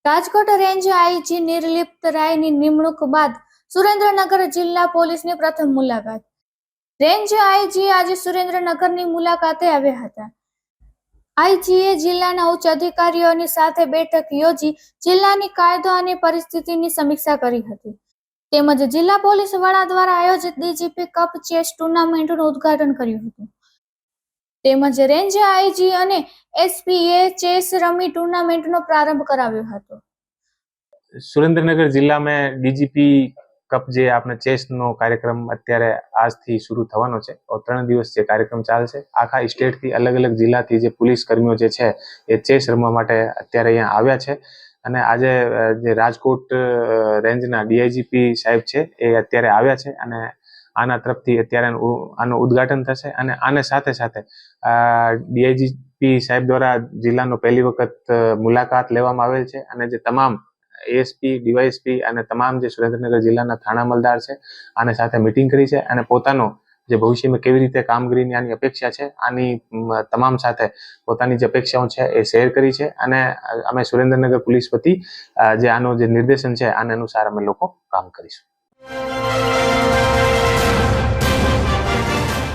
Rajkot range IG Nirlipt રાયની નિમણૂક બાદ સુરેન્દ્રનગર જિલ્લા પોલીસની પ્રથમ મુલાકાત. રેન્જ આઈજી આજે સુરેન્દ્રનગરની મુલાકાતે આવ્યા હતા. આઈજીએ જિલ્લાના ઉચ્ચ અધિકારીઓની સાથે બેઠક યોજી જિલ્લાની કાયદો અને પરિસ્થિતિની સમીક્ષા કરી હતી. તેમજ જિલ્લા પોલીસ વડા દ્વારા આયોજિત ડીજીપી કપ ચેસ ટુર્નામેન્ટનું ઉદ્ઘાટન કર્યું હતું. તેમજ રેન્જ આઈજી અને એસપીએ ચેસ રમી ટુર્નામેન્ટનો પ્રારંભ કરાવ્યો હતો. સુરેન્દ્રનગર जिला में डीजीपी कप જે આપણે ચેસનો કાર્યક્રમ અત્યારે આજથી શરૂ થવાનો છે. 3 દિવસ જે કાર્યક્રમ ચાલશે. આખા સ્ટેટથી અલગ અલગ જિલ્લાથી જે પોલીસ કર્મીઓ જે છે એ ચેસ રમવા માટે અત્યારે અહીંયા આવ્યા છે. અને આજે જે રાજકોટ રેન્જના ડીઆઈજીપી સાહેબ છે એ અત્યારે આવ્યા છે અને આના તરફથી અત્યારે આનું ઉદ્ઘાટન થશે. અને આને સાથે સાથે ડીઆઈજીપી સાહેબ દ્વારા જિલ્લાનો પહેલી વખત મુલાકાત લેવામાં આવેલ છે અને જે તમામ એએસપી, ડીવાયએસપી અને તમામ જે સુરેન્દ્રનગર જિલ્લાના થાણા અમલદાર છે આને સાથે મીટિંગ કરી છે અને પોતાનો જે ભવિષ્યમાં કેવી રીતે કામગીરીની આની અપેક્ષા છે આની તમામ સાથે પોતાની જે અપેક્ષાઓ છે એ શેર કરી છે. અને અમે સુરેન્દ્રનગર પોલીસ વતી જે આનો જે નિર્દેશન છે આને અનુસાર અમે લોકો કામ કરીશું.